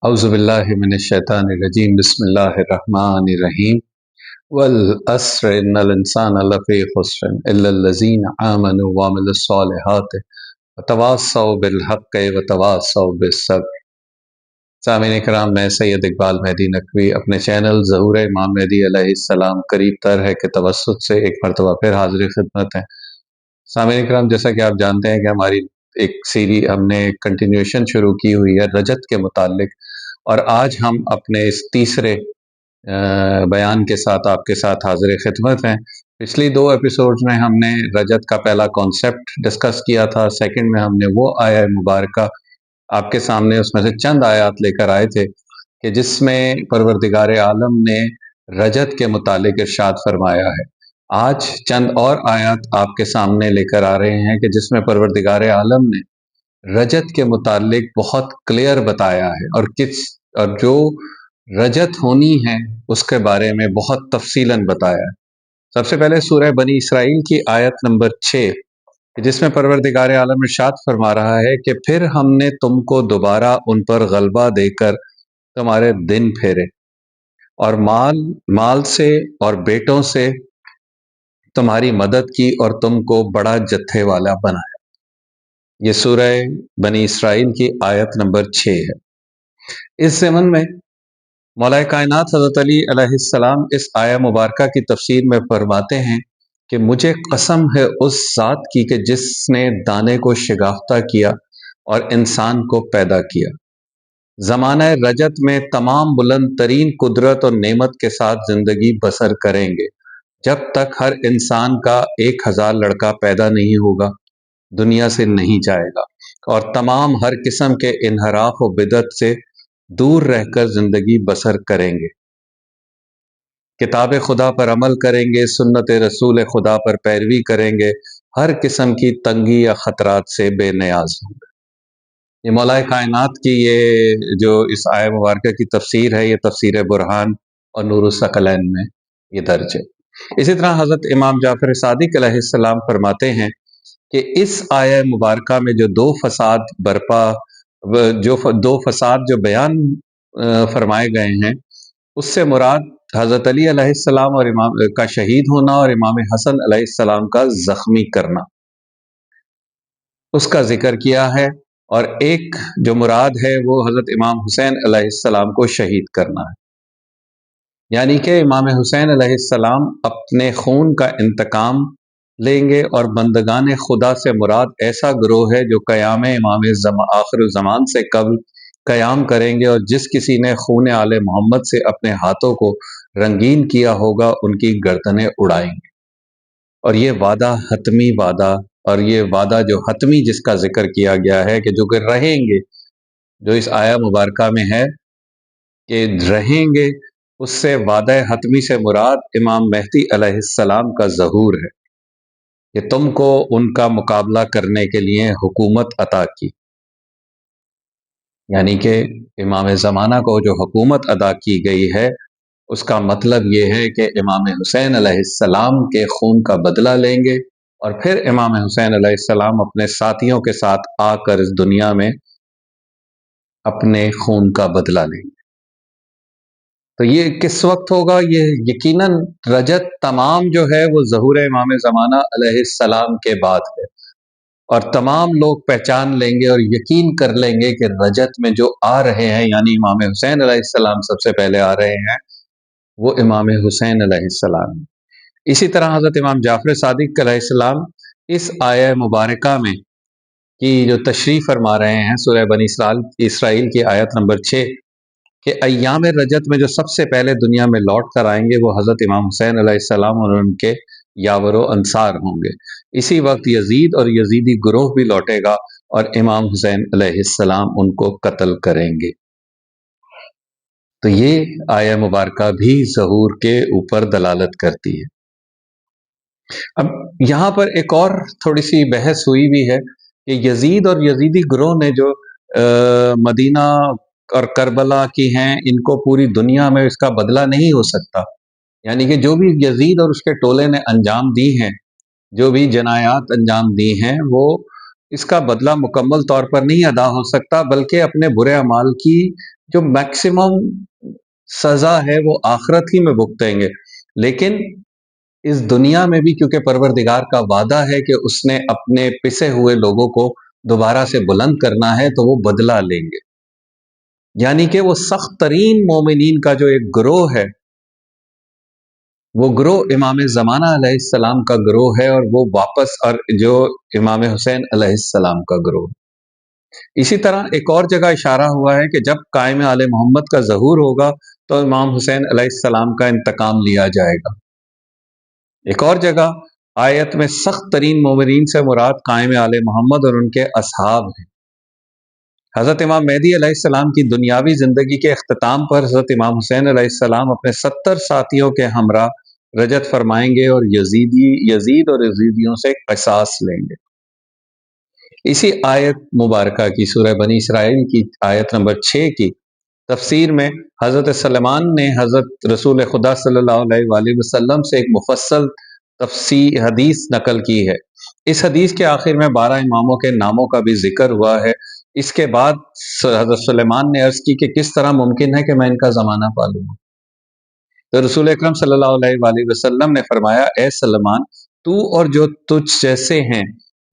औज़ु बिल्लाहि मिनश शैतानिर रजीम बिस्मिल्लाहिर्रहमानिर्रहीम वल अस्र इन्नल इंसाना लफ़ी खुस्र इल्लल लज़ीना आमनु व अमिलुस सालिहाति व तवास्सौ बिल हक़्क़ि व तवास्सौ बिस सब्र। सामीन इकराम, मैं सैयद इकबाल मेहदी नकवी अपने चैनल ज़हूर इमाम मेहदी अलैहिस्सलाम करीब तर है के तवस्सुत से एक मरतबा फिर हाज़िर खिदमत है। सामीन इकराम, जैसा कि आप जानते हैं कि हमारी एक हमने कंटिन्यूएशन शुरू की हुई है रजत के मुतालिक, और आज हम अपने इस तीसरे बयान के साथ आपके साथ हाज़िर खिदमत हैं। पिछली दो एपिसोड्स में हमने रजत का पहला कॉन्सेप्ट डिस्कस किया था। सेकंड में हमने वो आया मुबारका आपके सामने उसमें से चंद आयात लेकर आए थे कि जिसमें परवरदिगार आलम ने रजत के मुतालिक इरशाद फरमाया है। आज चंद और आयात आपके सामने लेकर आ रहे हैं कि जिसमें परवरदिगार आलम ने रजत के मुतालिक बहुत क्लियर बताया है और जो रजत होनी है उसके बारे में बहुत तफसीलन बताया है। सबसे पहले सूरह बनी इसराइल की आयत नंबर 6, जिसमें परवरदिगार आलम इरशाद फरमा रहा है कि फिर हमने तुमको दोबारा उन पर गलबा देकर तुम्हारे दिन फेरे और माल से और बेटों से तुम्हारी मदद की और तुमको बड़ा जत्थे वाला बनाया। ये सूरह बनी इसराइल की आयत नंबर 6 है। इस ज़मन में मौला कायनात हज़रत अली अलैहिस्सलाम इस आया मुबारका की तफसीर में फरमाते हैं कि मुझे कसम है उस ज़ात की कि जिसने दाने को शिगाफ्ता किया और इंसान को पैदा किया। ज़माना रजत में तमाम बुलंद तरीन कुदरत और नेमत के साथ ज़िंदगी बसर करेंगे जब तक हर इंसान का 1000 लड़का पैदा नहीं होगा, दुनिया से नहीं जाएगा और तमाम हर किस्म के इनहराफ व बिदत से दूर रहकर ज़िंदगी बसर करेंगे। किताब खुदा पर अमल करेंगे, सुन्नत रसूल खुदा पर पैरवी करेंगे, हर किस्म की तंगी या ख़तरात से बेनियाज होंगे। ये मौला कायनात की ये जो इस आया मुबारका की तफसीर है, ये तफसीर बुरहान और नूरुस सकलैन में ये दर्ज है। इसी तरह हज़रत इमाम जाफ़र सादिक अलैहिस्सलाम फरमाते हैं कि इस आया मुबारका में जो दो फसाद जो बयान फरमाए गए हैं, उससे मुराद हज़रत अली अलैहिस्सलाम और इमाम का शहीद होना और इमाम हसन अलैहिस्सलाम का ज़ख्मी करना, उसका जिक्र किया है। और एक जो मुराद है वो हज़रत इमाम हुसैन अलैहिस्सलाम को शहीद करना है, यानी कि इमाम हुसैन अलैहिस्सलाम अपने खून का इंतकाम लेंगे और बंदगान खुदा से मुराद ऐसा ग्रोह है जो क़याम इमाम आखिर ज़मान से कबल क़याम करेंगे और जिस किसी ने खून आले मोहम्मद से अपने हाथों को रंगीन किया होगा उनकी गर्दनें उड़ाएंगे। और ये वादा हतमी वादा, और ये वादा जो हतमी जिसका जिक्र किया गया है कि जो रहेंगे, जो इस आया मुबारका में है कि रहेंगे, उससे वादा हतमी से मुराद इमाम मेहदी अलैहिस्सलाम का ज़हूर है कि तुमको उनका मुकाबला करने के लिए हुकूमत अता की, यानी कि इमाम ज़माना को जो हुकूमत अदा की गई है उसका मतलब ये है कि इमाम हुसैन अलैहिस्सलाम के खून का बदला लेंगे और फिर इमाम हुसैन अलैहिस्सलाम अपने साथियों के साथ आकर इस दुनिया में अपने खून का बदला लेंगे। तो ये किस वक्त होगा? ये यकीनन रजत तमाम जो है वो ज़हूर इमाम ज़माना अलैहिस्सलाम के बाद है, और तमाम लोग पहचान लेंगे और यकीन कर लेंगे कि रजत में जो आ रहे हैं, यानी इमाम हुसैन अलैहिस्सलाम सबसे पहले आ रहे हैं, वो इमाम हुसैन अलैहिस्सलाम। इसी तरह हज़रत इमाम जाफ़र सादिक अलैहिस्सलाम इस आया मुबारका में की जो तशरीफ़ फरमा रहे हैं सूरह बनी इसराइल की आयत नंबर 6 कि अय्याम रजत में जो सबसे पहले दुनिया में लौट कर आएंगे वो हज़रत इमाम हुसैन अलैहिस्सलाम और उनके यावरो अंसार होंगे। इसी वक्त यजीद और यजीदी ग्रोह भी लौटेगा और इमाम हुसैन अलैहिस्सलाम उनको कत्ल करेंगे। तो ये आया मुबारका भी ज़हूर के ऊपर दलालत करती है। अब यहाँ पर एक और थोड़ी सी बहस हुई भी है कि यजीद और यजीदी ग्रोह ने जो मदीना और करबला की हैं, इनको पूरी दुनिया में इसका बदला नहीं हो सकता। यानी कि जो भी यजीद और उसके टोले ने अंजाम दी हैं, जो भी जनायात अंजाम दी हैं, वो इसका बदला मुकम्मल तौर पर नहीं अदा हो सकता, बल्कि अपने बुरे अमाल की جو میکسیمم سزا ہے وہ آخرت ہی میں بھگتیں گے، لیکن اس دنیا میں بھی کیونکہ پروردگار کا وعدہ ہے کہ اس نے اپنے پسے ہوئے لوگوں کو دوبارہ سے بلند کرنا ہے تو وہ بدلہ لیں گے، یعنی کہ وہ سخت ترین مومنین کا جو ایک گروہ ہے، وہ گروہ امام زمانہ علیہ السلام کا گروہ ہے، اور وہ واپس، اور جو امام حسین علیہ السلام کا گروہ۔ اسی طرح ایک اور جگہ اشارہ ہوا ہے کہ جب قائم آل محمد کا ظہور ہوگا تو امام حسین علیہ السلام کا انتقام لیا جائے گا۔ ایک اور جگہ آیت میں سخت ترین مومنین سے مراد قائم آل محمد اور ان کے اصحاب ہیں۔ حضرت امام مہدی علیہ السلام کی دنیاوی زندگی کے اختتام پر حضرت امام حسین علیہ السلام اپنے 70 ساتھیوں کے ہمراہ رجعت فرمائیں گے اور یزید اور یزیدیوں سے قصاص لیں گے۔ اسی آیت مبارکہ کی سورہ بنی اسرائیل کی آیت نمبر 6 کی تفسیر میں حضرت سلمان نے حضرت رسول خدا صلی اللہ علیہ وآلہ وسلم سے ایک مفصل تفسیر حدیث نقل کی ہے۔ اس حدیث کے آخر میں 12 اماموں کے ناموں کا بھی ذکر ہوا ہے۔ اس کے بعد حضرت سلیمان نے عرض کی کہ کس طرح ممکن ہے کہ میں ان کا زمانہ پالوں؟ تو رسول اکرم صلی اللہ علیہ وآلہ وسلم نے فرمایا، اے سلمان، تو اور جو تجھ جیسے ہیں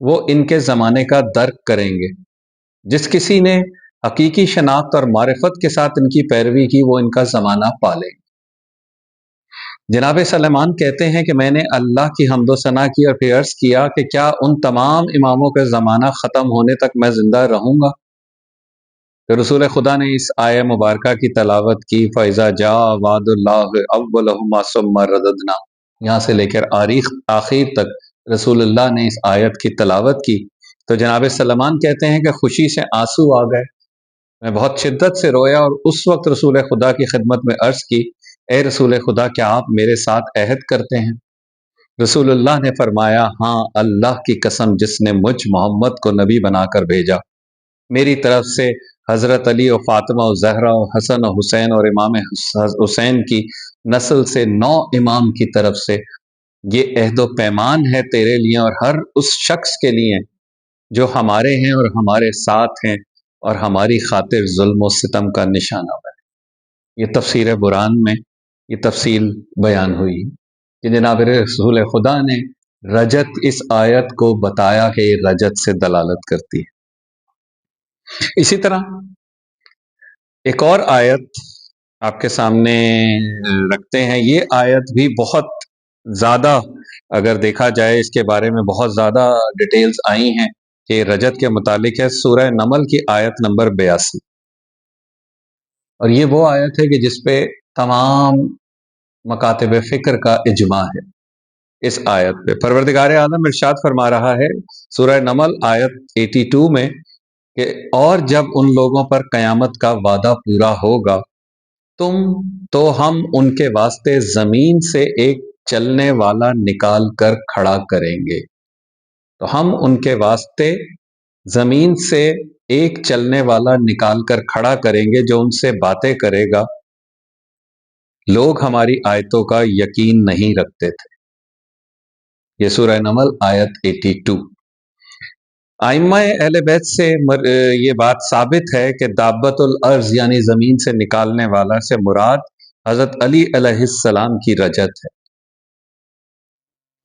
وہ ان کے زمانے کا درک کریں گے۔ جس کسی نے حقیقی شناخت اور معرفت کے ساتھ ان کی پیروی کی وہ ان کا زمانہ پالے گا۔ جناب سلیمان کہتے ہیں کہ میں نے اللہ کی حمد و ثنا کی اور پھر عرض کیا کہ کیا ان تمام اماموں کا زمانہ ختم ہونے تک میں زندہ رہوں گا؟ تو رسول خدا نے اس آیہ مبارکہ کی تلاوت کی، فَإِذَا جَاءَ وَعْدُ اللَّهِ أَوَّلَهُمَا ثُمَّ رَدَدْنَا، یہاں سے لے کر آخر تک رسول اللہ نے اس آیت کی تلاوت کی۔ تو جناب سلمان کہتے ہیں کہ خوشی سے آنسو آ گئے، میں بہت شدت سے رویا اور اس وقت رسول خدا کی خدمت میں عرض کی، اے رسول خدا، کیا آپ میرے ساتھ عہد کرتے ہیں؟ رسول اللہ نے فرمایا، ہاں، اللہ کی قسم جس نے مجھ محمد کو نبی بنا کر بھیجا، میری طرف سے حضرت علی و فاطمہ و زہرا و حسن و حسین اور امام حسین کی نسل سے 9 امام کی طرف سے یہ عہد و پیمان ہے تیرے لیے اور ہر اس شخص کے لیے جو ہمارے ہیں اور ہمارے ساتھ ہیں اور ہماری خاطر ظلم و ستم کا نشانہ بنے۔ یہ تفسیر برہان میں یہ تفصیل بیان ہوئی کہ جناب رسول خدا نے رجت اس آیت کو بتایا کہ یہ رجت سے دلالت کرتی ہے۔ اسی طرح ایک اور آیت آپ کے سامنے رکھتے ہیں۔ یہ آیت بھی بہت زیادہ اگر دیکھا جائے اس کے بارے میں بہت زیادہ ڈیٹیلز آئی ہیں کہ رجت کے متعلق ہے، سورہ نمل کی آیت نمبر 82، اور یہ وہ آیت ہے کہ جس پہ تمام مکاتب فکر کا اجماع ہے۔ اس آیت پہ پروردگار عالم ارشاد فرما رہا ہے سورہ نمل آیت 82 میں کہ اور جب ان لوگوں پر قیامت کا وعدہ پورا ہوگا تو ہم ان کے واسطے زمین سے ایک چلنے والا نکال کر کھڑا کریں گے۔ تو ہم ان کے واسطے زمین سے ایک چلنے والا نکال کر کھڑا کریں گے جو ان سے باتیں کرے گا، لوگ ہماری آیتوں کا یقین نہیں رکھتے تھے۔ یہ سورہ نمل آیت 82۔ ائمہ اہل بیت سے یہ بات ثابت ہے کہ دابت الارض یعنی زمین سے نکالنے والا سے مراد حضرت علی علیہ السلام کی رجت ہے۔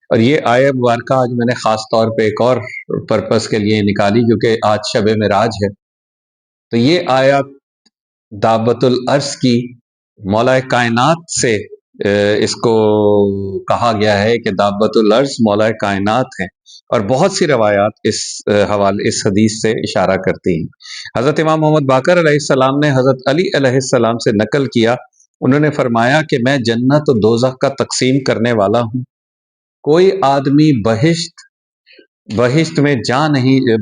اور یہ آیت مبارکہ آج میں نے خاص طور پہ ایک اور پرپس کے لیے نکالی کیونکہ آج شب معراج ہے، تو یہ آیت دابت الارض کی مولا کائنات سے اس کو کہا گیا ہے کہ دابت الارض مولا کائنات ہیں، اور بہت سی روایات اس حدیث سے اشارہ کرتی ہیں۔ حضرت امام محمد باقر علیہ السلام نے حضرت علی علیہ السلام سے نقل کیا، انہوں نے فرمایا کہ میں جنت و دوزخ کا تقسیم کرنے والا ہوں، کوئی آدمی بہشت میں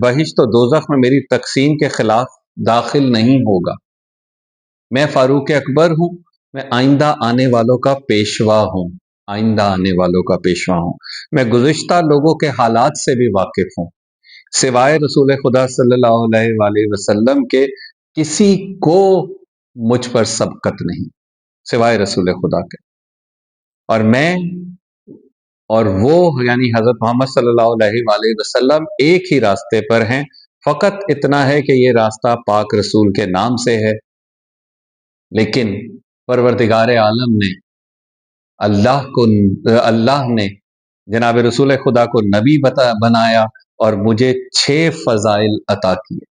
بہشت و دوزخ میں میری تقسیم کے خلاف داخل نہیں ہوگا۔ میں فاروق اکبر ہوں، میں آئندہ آنے والوں کا پیشوا ہوں، میں گزشتہ لوگوں کے حالات سے بھی واقف ہوں، سوائے رسول خدا صلی اللہ علیہ وآلہ وسلم کے کسی کو مجھ پر سبقت نہیں، سوائے رسول خدا کے، اور میں اور وہ یعنی حضرت محمد صلی اللہ علیہ وآلہ وسلم ایک ہی راستے پر ہیں، فقط اتنا ہے کہ یہ راستہ پاک رسول کے نام سے ہے، लेकिन परवरदिगार आलम ने अल्लाह ने जनाब रसूल खुदा को नबी बनाया और मुझे 6 फ़ज़ाइल अता किए।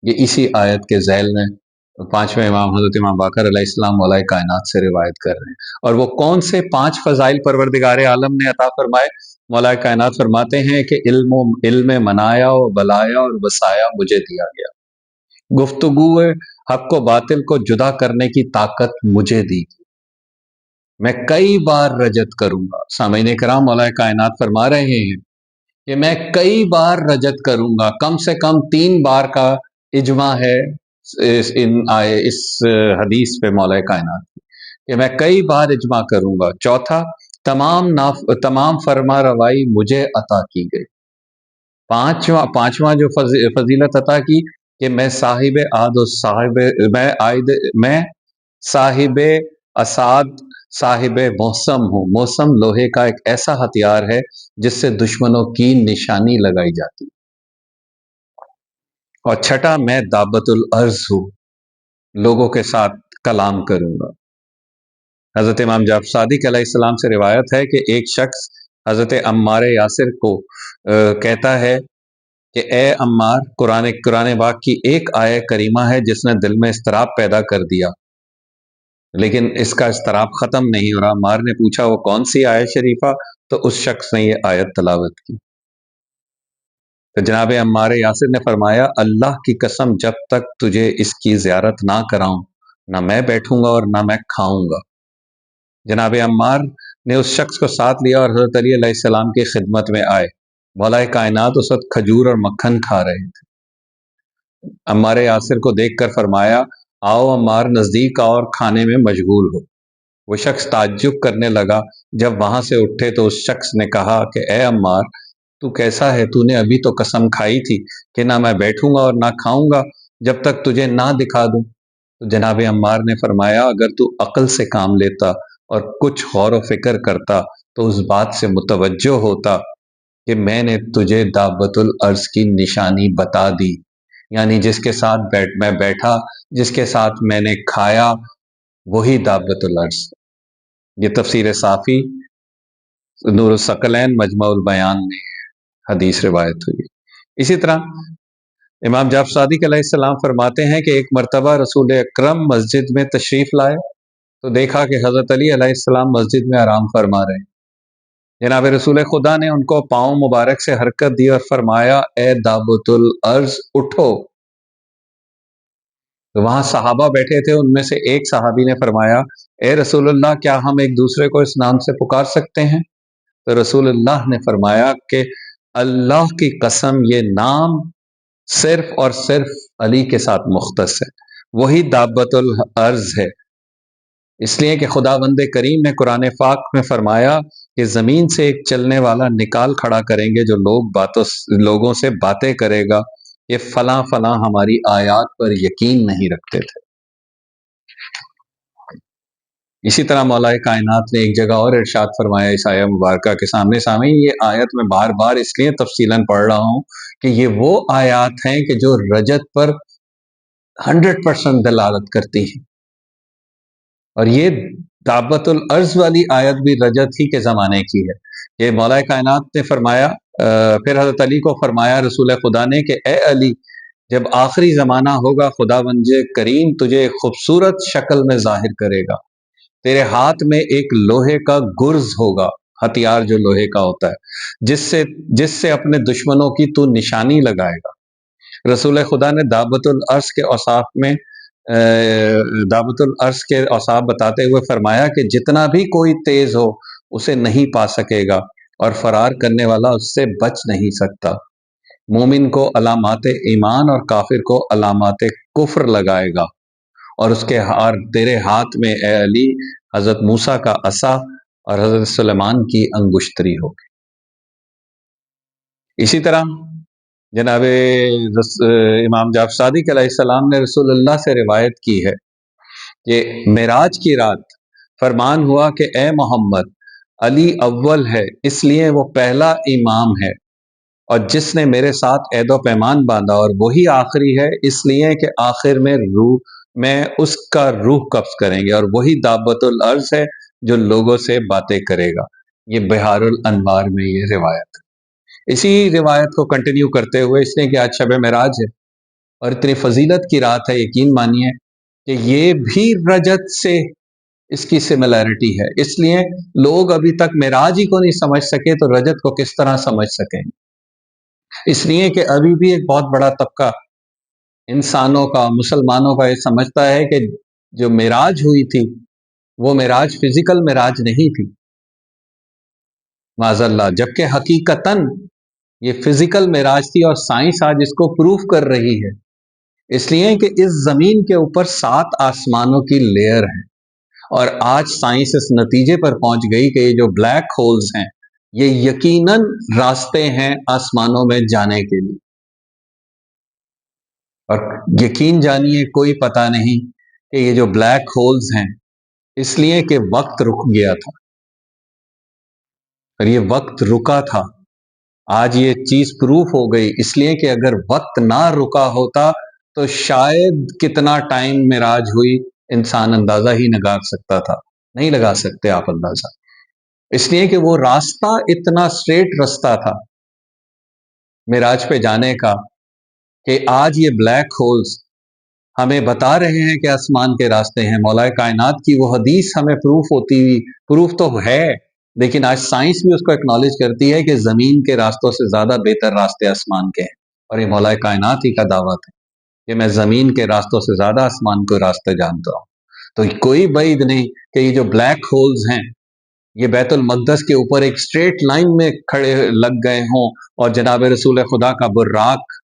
ये इसी आयत के ज़ैल में पांचवें इमाम हज़रत इमाम बाकर अलैहिस्सलाम मौलाए कायनात से रिवायत कर रहे हैं। और वो कौन से 5 फ़ज़ाइल परवरदिगार आलम ने अता फरमाए? मौलाए कायनात फरमाते हैं कि इल्म मनाया और बलाया और वसाया मुझे दिया गया, गुफ्तगू हक को बातिल को जुदा करने की ताकत मुझे दी, मैं कई बार रजत करूंगा। सामईन किराम, मौलाए कायनात फरमा रहे हैं कि मैं कई बार रजत करूंगा। कम से कम 3 बार का इजमा है इस हदीस पे मौलाए कायनात कि मैं कई बार इजमा करूंगा। चौथा, तमाम फरमा रवाई मुझे अता की गई। पांचवा जो फजीलत अता की कि मैं साहिब आद और मैं साहिब असाद साहिब मौसम हूँ। मौसम लोहे का एक ऐसा हथियार है जिससे दुश्मनों की निशानी लगाई जाती। और छठा, मैं दाबतुल अर्ज हूँ, लोगों के साथ कलाम करूंगा। हजरत इमाम जाफ़र सादिक अलैहिस्सलाम से रिवायत है कि एक शख्स हजरत अम्मार यासिर को कहता है कि ए अम्मार, कुरान पाक की एक आय करीमा है जिसने दिल में इस्तराब पैदा कर दिया, लेकिन इसका इस्तराब ख़त्म नहीं हो रहा। अम्मार ने पूछा वो कौन सी आयत शरीफा? तो उस शख्स ने ये आयत तलावत की। तो जनाब अम्मार यासिर ने फरमाया, अल्लाह की कसम, जब तक तुझे इसकी ज़ियारत ना कराऊं, ना मैं बैठूंगा और ना मैं खाऊंगा। जनाब अम्मार ने उस शख्स को साथ लिया और हज़रत अली अलैहिस्सलाम की खिदमत में आए। मौलाए कायनात उस वक्त खजूर और मक्खन खा रहे थे। अम्मार यासिर को देखकर फरमाया, आओ अम्मार, नज़दीक आओ और खाने में मशगूल हो। वो शख्स ताज्जुब करने लगा। जब वहां से उठे तो उस शख्स ने कहा कि ए अम्मार, तू कैसा है? तूने अभी तो कसम खाई थी कि ना मैं बैठूंगा और ना खाऊंगा जब तक तुझे ना दिखा दूं। तो जनाब अम्मार ने फरमाया, अगर तू अक्ल से काम लेता और कुछ गौर व फिक्र करता तो उस बात से मुतवज्जो होता कि मैंने तुझे दाबतुल अर्ज की निशानी बता दी, यानी जिसके साथ मैं बैठा, जिसके साथ मैंने खाया, वही दाबतुल अर्ज। ये तफसीर साफ़ी नूर सकलैन मजमुउल बयान में हदीस रिवायत हुई। इसी तरह इमाम जाफ़र सादिक अलैहिस्सलाम फरमाते हैं कि एक मरतबा रसूल अकरम मस्जिद में तशरीफ़ लाए तो देखा कि हज़रत अली अलैहिस्सलाम मस्जिद में आराम फरमा रहे हैं। जनाब रसूल खुदा ने उनको पाँव मुबारक से हरकत दी और फरमाया, ए दाबतुल अर्ज, उठो। तो वहां सहाबा बैठे थे, उनमें से एक सहाबी ने फरमाया, ए रसूलुल्लाह, क्या हम एक दूसरे को इस नाम से पुकार सकते हैं? तो रसूलुल्लाह ने फरमाया कि अल्लाह की कसम, ये नाम सिर्फ और सिर्फ अली के साथ मुख्तस है, वही दाबतुल अर्ज है। इसलिए कि खुदावंद करीम ने कुरान पाक में फरमाया कि ज़मीन से एक चलने वाला निकाल खड़ा करेंगे जो लोगों से बातें करेगा, ये फला फला हमारी आयात पर यकीन नहीं रखते थे। इसी तरह मौलाए कायनात ने एक जगह और इरशाद फरमाया इस आया मुबारक के सामने ये आयत में बार बार इसलिए तफसीलन पढ़ रहा हूँ कि ये वो आयात हैं कि जो रजत पर 100% दलालत करती हैं। और ये दाबतुल अर्ज वाली आयत भी रजत ही के ज़माने की है। ये मौलाए कायनात ने फरमाया, फिर हज़रत अली को फरमाया रसूल खुदा ने कि ए अली, जब आखिरी ज़माना होगा खुदावंद करीम तुझे खूबसूरत शक्ल में जाहिर करेगा। तेरे हाथ में एक लोहे का गुर्ज होगा, हथियार जो लोहे का होता है, जिससे जिससे अपने दुश्मनों की तू निशानी लगाएगा। रसूल खुदा ने दाबतुल अर्ज के औसाफ में दाबतुल अर्ज के औसाफ बताते हुए फरमाया कि जितना भी कोई तेज हो उसे नहीं पा सकेगा और फरार करने वाला उससे बच नहीं सकता। मोमिन को अलामात ईमान और काफिर को अलामात कुफ्र लगाएगा। और उसके तेरे हाथ में ए अली हजरत मूसा का असा और हजरत सुलेमान की अंगुश्तरी होगी। इसी तरह जनाब इमाम जाफ़र सादिक अलैहिस्सलाम ने रसूलुल्लाह से रिवायत की है कि मेराज की रात फरमान हुआ कि ए मोहम्मद, अली अव्वल है इसलिए वो पहला इमाम है, और जिसने मेरे साथ ऐदो पैमान बांधा, और वही आखिरी है इसलिए कि आखिर में میں اس کا روح قبض کریں گے، اور وہی دابت الارض ہے جو لوگوں سے باتیں کرے گا۔ یہ بہار الانوار میں یہ روایت ہے۔ اسی روایت کو کنٹینیو کرتے ہوئے اس نے کہ آج شب معراج ہے اور اتنی فضیلت کی رات ہے، یقین مانیے کہ یہ بھی رجت سے اس کی سملیرٹی ہے، اس لیے لوگ ابھی تک معراج ہی کو نہیں سمجھ سکے تو رجت کو کس طرح سمجھ سکیں؟ اس لیے کہ ابھی بھی ایک بہت بڑا طبقہ انسانوں کا، مسلمانوں کا، یہ سمجھتا ہے کہ جو معراج ہوئی تھی وہ معراج فزیکل معراج نہیں تھی، معاذ اللہ، جبکہ حقیقتاً یہ فزیکل معراج تھی، اور سائنس آج اس کو پروف کر رہی ہے۔ اس لیے کہ اس زمین کے اوپر 7 آسمانوں کی لیئر ہے، اور آج سائنس اس نتیجے پر پہنچ گئی کہ یہ جو بلیک ہولز ہیں یہ یقیناً راستے ہیں آسمانوں میں جانے کے لیے، اور یقین جانیے کوئی پتہ نہیں کہ یہ جو بلیک ہولز ہیں اس لیے کہ وقت رک گیا تھا، اور یہ وقت رکا تھا، آج یہ چیز پروف ہو گئی، اس لیے کہ اگر وقت نہ رکا ہوتا تو شاید کتنا ٹائم معراج ہوئی انسان اندازہ ہی نہ لگا سکتا تھا، نہیں لگا سکتے آپ اندازہ، اس لیے کہ وہ راستہ اتنا اسٹریٹ راستہ تھا معراج پہ جانے کا، کہ آج یہ بلیک ہولز ہمیں بتا رہے ہیں کہ آسمان کے راستے ہیں۔ مولا کائنات کی وہ حدیث ہمیں پروف تو ہے، لیکن آج سائنس بھی اس کو اکنالج کرتی ہے کہ زمین کے راستوں سے زیادہ بہتر راستے آسمان کے ہیں، اور یہ مولا کائنات ہی کا دعویٰ ہے کہ میں زمین کے راستوں سے زیادہ آسمان کے راستے جانتا ہوں۔ تو کوئی بعید نہیں کہ یہ جو بلیک ہولز ہیں یہ بیت المقدس کے اوپر ایک اسٹریٹ لائن میں کھڑے لگ گئے ہوں، اور جناب رسول خدا کا براق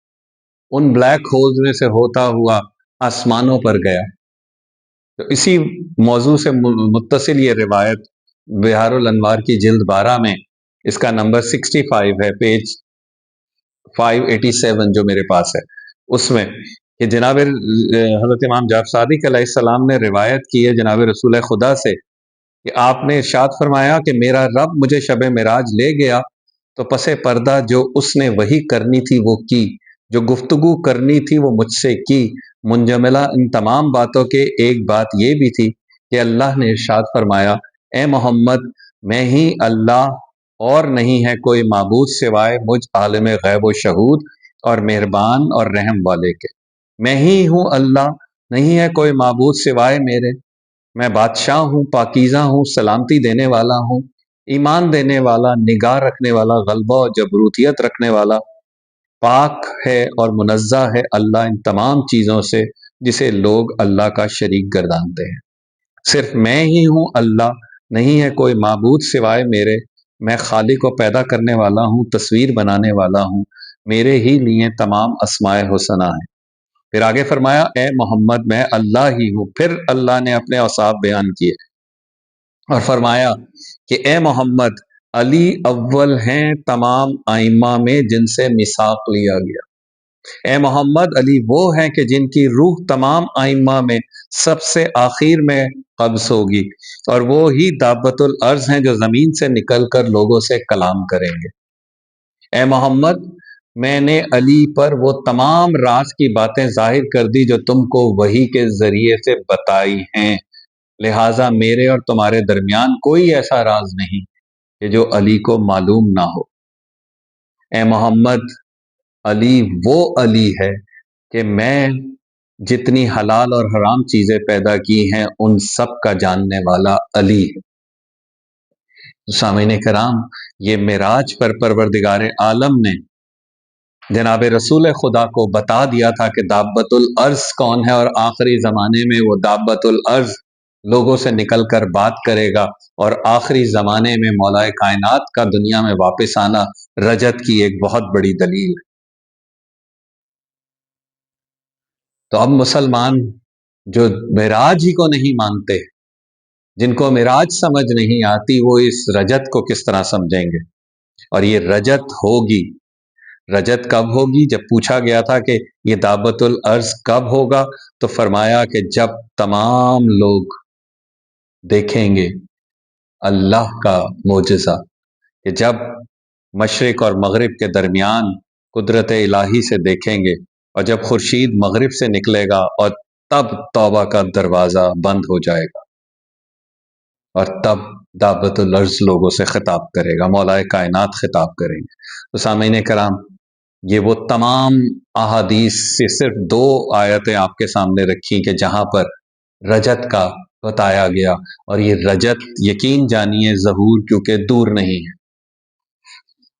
ان بلیک ہولز میں سے ہوتا ہوا آسمانوں پر گیا۔ تو اسی موضوع سے متصل یہ روایت بہار الانوار کی جلد 12 میں اس کا نمبر 65 ہے، پیج 587 جو میرے پاس ہے، اس میں کہ جناب حضرت امام جعفر صادق علیہ السلام نے روایت کی ہے جناب رسول خدا سے کہ آپ نے ارشاد فرمایا کہ میرا رب مجھے شب معراج لے گیا تو پس پردہ جو اس نے وہی کرنی تھی وہ کی، جو گفتگو کرنی تھی وہ مجھ سے کی، منجملہ ان تمام باتوں کے ایک بات یہ بھی تھی کہ اللہ نے ارشاد فرمایا اے محمد میں ہی اللہ اور نہیں ہے کوئی معبود سوائے مجھ عالم غیب و شہود اور مہربان اور رحم والے کے، میں ہی ہوں اللہ، نہیں ہے کوئی معبود سوائے میرے، میں بادشاہ ہوں، پاکیزہ ہوں، سلامتی دینے والا ہوں، ایمان دینے والا، نگاہ رکھنے والا، غلبہ و جبروتیت رکھنے والا، پاک ہے اور منزہ ہے اللہ ان تمام چیزوں سے جسے لوگ اللہ کا شریک گردانتے ہیں، صرف میں ہی ہوں اللہ، نہیں ہے کوئی معبود سوائے میرے، میں خالق کو پیدا کرنے والا ہوں، تصویر بنانے والا ہوں، میرے ہی لیے تمام اسماء حسنہ ہیں۔ پھر آگے فرمایا اے محمد میں اللہ ہی ہوں، پھر اللہ نے اپنے اوصاف بیان کیے اور فرمایا کہ اے محمد علی اول ہیں تمام ائمہ میں جن سے میثاق لیا گیا، اے محمد علی وہ ہیں کہ جن کی روح تمام ائمہ میں سب سے آخر میں قبض ہوگی، اور وہ ہی دابت الارض ہیں جو زمین سے نکل کر لوگوں سے کلام کریں گے۔ اے محمد میں نے علی پر وہ تمام راز کی باتیں ظاہر کر دی جو تم کو وحی کے ذریعے سے بتائی ہیں، لہٰذا میرے اور تمہارے درمیان کوئی ایسا راز نہیں کہ جو علی کو معلوم نہ ہو۔ اے محمد علی وہ علی ہے کہ میں جتنی حلال اور حرام چیزیں پیدا کی ہیں ان سب کا جاننے والا علی ہے۔ سامعین کرام، یہ معراج پر پروردگار عالم نے جناب رسول خدا کو بتا دیا تھا کہ دابت الارض کون ہے، اور آخری زمانے میں وہ دابت الارض لوگوں سے نکل کر بات کرے گا، اور آخری زمانے میں مولا کائنات کا دنیا میں واپس آنا رجت کی ایک بہت بڑی دلیل ہے۔ تو اب مسلمان جو معراج ہی کو نہیں مانتے، جن کو معراج سمجھ نہیں آتی، وہ اس رجت کو کس طرح سمجھیں گے؟ اور یہ رجت ہوگی، رجت کب ہوگی؟ جب پوچھا گیا تھا کہ یہ دابت الارض کب ہوگا تو فرمایا کہ جب تمام لوگ دیکھیں گے اللہ کا معجزہ، کہ جب مشرق اور مغرب کے درمیان قدرت الہی سے دیکھیں گے، اور جب خورشید مغرب سے نکلے گا اور तब तौबा का दरवाज़ा बंद हो जाएगा और तब दावतुल अर्ज़ लोगों से खिताब करेगा, मौलाए कायनात खिताब करेंगे। तो सामीन कराम, ये वो तमाम अहादीस से सिर्फ 2 आयतें आपके सामने रखी कि जहाँ पर रजत का बताया गया, और ये रजत यकीन जानिए ज़हूर क्योंकि दूर नहीं है,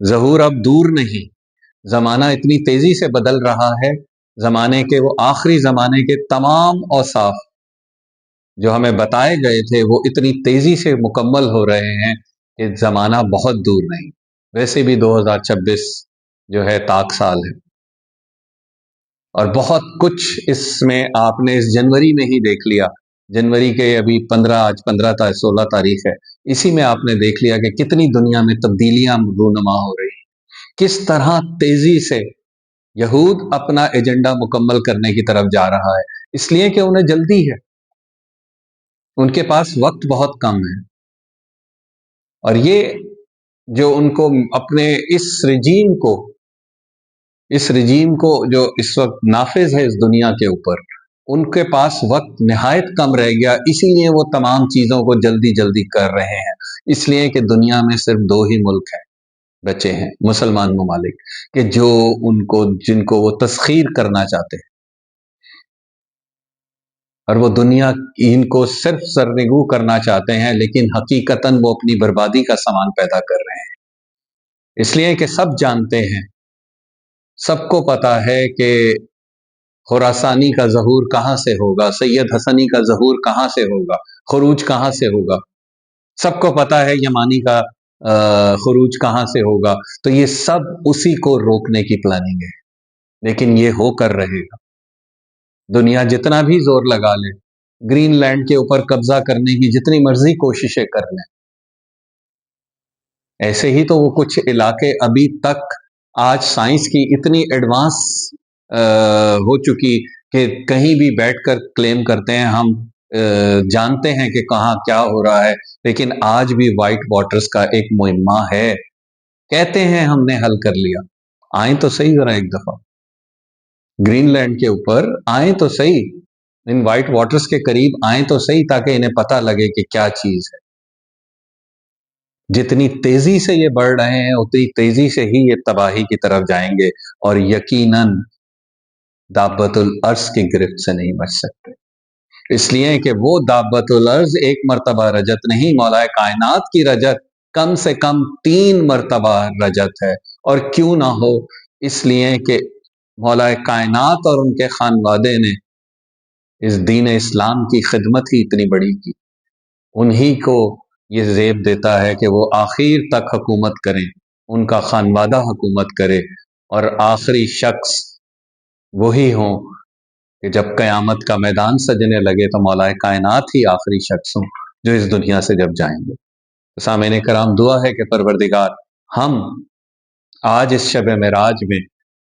ज़हूर अब दूर नहीं, ज़माना इतनी तेज़ी से बदल रहा है, ज़माने के वो आखिरी ज़माने के तमाम औसाफ जो हमें बताए गए थे वो इतनी तेज़ी से मुकम्मल हो रहे हैं कि ज़माना बहुत दूर नहीं। वैसे भी 2026 जो है ताक साल है, और बहुत कुछ इसमें आपने इस जनवरी में ही देख लिया। जनवरी के अभी 15, आज 15 16 तारीख है, इसी में आपने देख लिया कि कितनी दुनिया में तब्दीलियां रूनुमा हो रही हैं, किस तरह तेजी से यहूद अपना एजेंडा मुकम्मल करने की तरफ जा रहा है, इसलिए कि उन्हें जल्दी है, उनके पास वक्त बहुत कम है। और ये जो उनको अपने इस रजीम को जो इस वक्त नाफिज है इस दुनिया के ऊपर, उनके पास वक्त निहायत कम रह गया, इसीलिए वो तमाम चीज़ों को जल्दी जल्दी कर रहे हैं। इसलिए कि दुनिया में सिर्फ 2 ही मुल्क हैं बचे हैं, मुसलमान ममालिक, कि जो जिनको वो तस्खीर करना चाहते हैं, और वो दुनिया इनको सिर्फ सरनिगू करना चाहते हैं, लेकिन हकीकतन वो अपनी बर्बादी का सामान पैदा कर रहे हैं। इसलिए कि सब जानते हैं, सबको पता है कि खुरासानी का ज़हूर कहाँ से होगा, सैयद हसनी का ज़हूर कहाँ से होगा, खरूज कहाँ से होगा, सबको पता है यमानी का खरूज कहाँ से होगा। तो ये सब उसी को रोकने की प्लानिंग है, लेकिन ये होकर रहेगा। दुनिया जितना भी जोर लगा ले, ग्रीनलैंड के ऊपर कब्जा करने की जितनी मर्जी कोशिशें कर लें, ऐसे ही तो वो कुछ इलाके अभी तक, आज साइंस की इतनी एडवांस हो चुकी कि कहीं भी बैठकर क्लेम करते हैं हम जानते हैं कि कहाँ क्या हो रहा है, लेकिन आज भी वाइट वाटर्स का एक मुहिम्मा है, कहते हैं हमने हल कर लिया। आए तो सही जरा एक दफा ग्रीनलैंड के ऊपर आए तो सही, इन वाइट वाटर्स के करीब आए तो सही, ताकि इन्हें पता लगे कि क्या चीज है। जितनी तेजी से ये बढ़ रहे हैं उतनी तेजी से ही ये तबाही की तरफ जाएंगे, और यकीनन दाब्बतुल अर्श की गिरफ्त से नहीं बच सकते। इसलिए कि वो दाब्बतुल अर्श एक मर्तबा रजत नहीं, मौलाए कायनात की रजत कम से कम 3 मर्तबा रजत है। और क्यों ना हो, इसलिए कि मौलाए कायनात और उनके खानवादे ने इस दीन इस्लाम की खिदमत ही इतनी बड़ी की, उन्हीं को ये ज़ेब देता है कि वो आखिर तक हुकूमत करें, उनका खानवादा हुकूमत करे, और आखिरी शख्स वही हों कि जब क़यामत का मैदान सजने लगे तो मौलाए कायनात ही आखिरी शख्स हों जो इस दुनिया से जब जाएंगे। तो सामईन कराम, दुआ है कि परवरदिगार हम आज इस शब मेराज में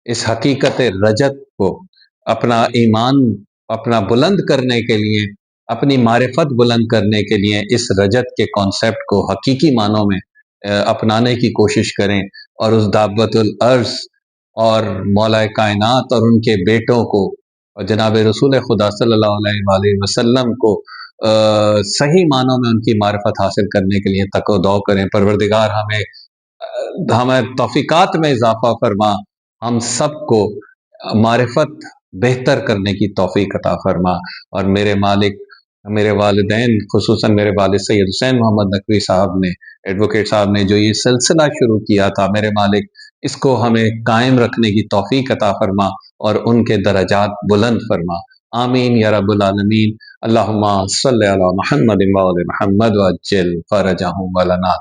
इस हकीकत रजत को अपना ईमान अपना बुलंद करने के लिए, अपनी मारिफत बुलंद करने के लिए इस रजत के कॉन्सेप्ट को हकीकी मानों में अपनाने की कोशिश करें, और उस दावतुल अर्ज़ और मौलाए कायनात और उनके बेटों को और जनाब रसूल खुदा सल्लल्लाहु अलैहि वसल्लम को सही मानों में उनकी मारिफत हासिल करने के लिए तको दौ करें। परवरदिगार हमें तौफीकात में इजाफा फरमा, हम सबको मारिफत बेहतर करने की तौफीक अता फरमा। और मेरे मालिक, मेरे वालिदैन, खुसूसन मेरे वालिद सैयद हुसैन मोहम्मद नकवी साहब ने, एडवोकेट साहब ने जो ये सिलसिला शुरू किया था, मेरे मालिक इसको हमें कायम रखने की तौफीक अता फरमा और उनके दरजात बुलंद फरमा। आमीन या रब्बुल आलमीन। अल्लाहुम्मा सल्लि अला मुहम्मद व आलि मुहम्मद व अज्जिल फरजहुम व लना